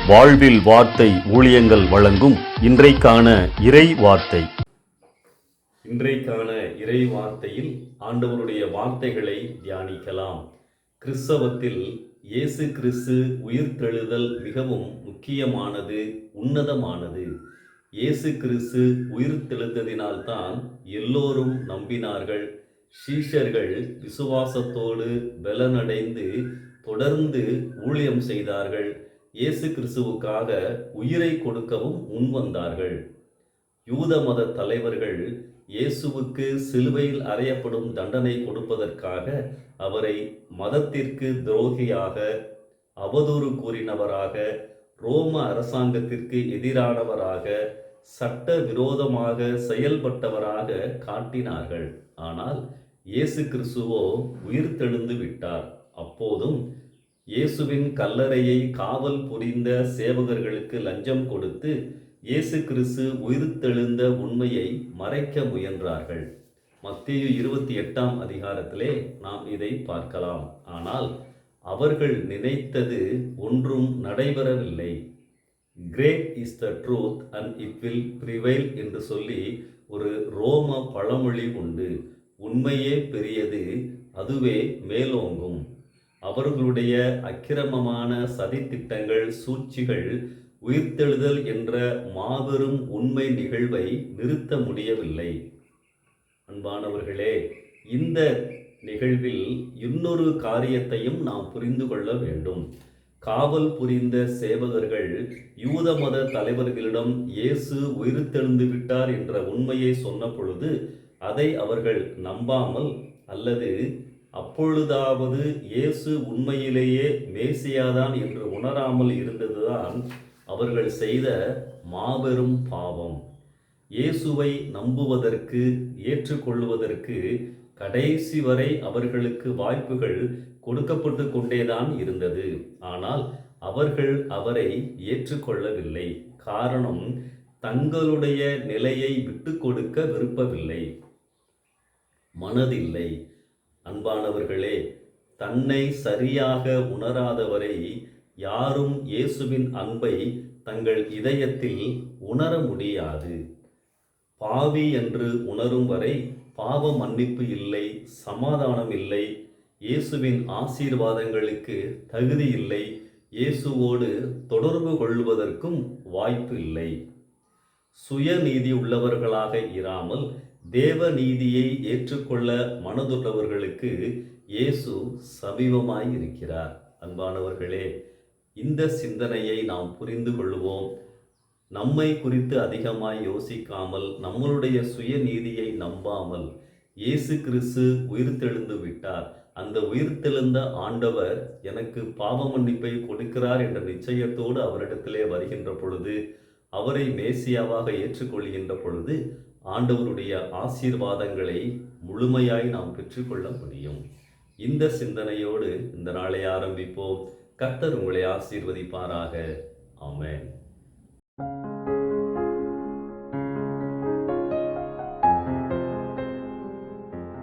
வாழ்வில் வார்த்தை ஊழியங்கள் வழங்கும் இன்றைக்கான இறை வார்த்தை. இன்றைக்கான இறை வார்த்தையில் ஆண்டவருடைய வார்த்தைகளை தியானிக்கலாம். கிறிஸ்தவத்தில் இயேசு கிறிஸ்து உயிர்த்தெழுதல் மிகவும் முக்கியமானது, உன்னதமானது. இயேசு கிறிஸ்து உயிர்த்தெழுந்ததினால்தான் எல்லோரும் நம்பினார்கள். சீஷர்கள் விசுவாசத்தோடு பலனடைந்து தொடர்ந்து ஊழியம் செய்தார்கள். இயேசு கிறிஸ்துவுக்காக உயிரை கொடுக்கவும் முன்வந்தார்கள். யூத மத தலைவர்கள் இயேசுவுக்கு சிலுவையில் அறையப்படும் தண்டனை கொடுப்பதற்காக அவரை மதத்திற்கு துரோகியாக, அவதூறு கூறினவராக, ரோம அரசாங்கத்திற்கு எதிரானவராக, சட்ட விரோதமாக செயல்பட்டவராக காட்டினார்கள். ஆனால் இயேசு கிறிஸ்துவோ உயிர்த்தெழுந்து விட்டார். அப்போதும் இயேசுவின் கல்லறையை காவல் புரிந்த சேவகர்களுக்கு லஞ்சம் கொடுத்து இயேசு கிறிஸ்து உயிர்த்தெழுந்த உண்மையை மறைக்க முயன்றார்கள். மத்தேயு 28ஆம் அதிகாரத்திலே நாம் இதை பார்க்கலாம். ஆனால் அவர்கள் நினைத்தது ஒன்றும் நடைபெறவில்லை. Great is the truth and it will prevail என்று சொல்லி ஒரு ரோம பழமொழி உண்டு. உண்மையே பெரியது, அதுவே மேலோங்கும். அவர்களுடைய அக்கிரமமான சதித்திட்டங்கள், சூழ்ச்சிகள் உயிர்த்தெழுதல் என்ற மாபெரும் உண்மை நிகழ்வை நிறுத்த முடியவில்லை. அன்பானவர்களே, இந்த நிகழ்வில் இன்னொரு காரியத்தையும் நாம் புரிந்து கொள்ள வேண்டும். காவல் புரிந்த சேவகர்கள் யூத மத தலைவர்களிடம் இயேசு உயிர்த்தெழுந்து விட்டார் என்ற உண்மையை சொன்ன பொழுது அதை அவர்கள் நம்பாமல், அல்லது அப்பொழுதாவது இயேசு உண்மையிலேயே மேசியாதான் என்று உணராமல் இருந்ததுதான் அவர்கள் செய்த மாபெரும் பாவம். இயேசுவை நம்புவதற்கு, ஏற்றுக்கொள்வதற்கு கடைசி வரை அவர்களுக்கு வாய்ப்புகள் கொடுக்கப்பட்டு கொண்டேதான் இருந்தது. ஆனால் அவர்கள் அவரை ஏற்றுக்கொள்ளவில்லை. காரணம், தங்களுடைய நிலையை விட்டு கொடுக்க விருப்பவில்லை, மனதில்லை. அன்பானவர்களே, தன்னை சரியாக உணராதவரை யாரும் இயேசுவின் அன்பை தங்கள் இதயத்தில் உணர முடியாது. பாவி என்று உணரும் வரை பாவ மன்னிப்பு இல்லை, சமாதானம் இல்லை, இயேசுவின் ஆசீர்வாதங்களுக்கு தகுதி இல்லை, இயேசுவோடு தொடர்பு கொள்வதற்கும் வாய்ப்பு இல்லை. சுயநீதி உள்ளவர்களாக இராமல் தேவ நீதியை ஏற்றுக்கொள்ள மனதுள்ளவர்களுக்கு இயேசு சமீபமாய் இருக்கிறார். அன்பானவர்களே, இந்த சிந்தனையை நாம் புரிந்து கொள்வோம். நம்மை குறித்து அதிகமாய் யோசிக்காமல், நம்மளுடைய சுயநீதியை நம்பாமல், இயேசு கிறிஸ்து உயிர்த்தெழுந்து விட்டார், அந்த உயிர்த்தெழுந்த ஆண்டவர் எனக்கு பாவ மன்னிப்பை கொடுக்கிறார் என்ற நிச்சயத்தோடு அவரிடத்திலே வருகின்ற பொழுது, அவரை மேசியாவாக ஏற்றுக்கொள்கின்ற பொழுது ஆண்டவருடைய ஆசீர்வாதங்களை முழுமையாய் நாம் பெற்றுக்கொள்ள முடியும். இந்த சிந்தனையோடு இந்த நாளை ஆரம்பிப்போம். கர்த்தர் உங்களை ஆசீர்வதிப்பாராக. ஆமென்.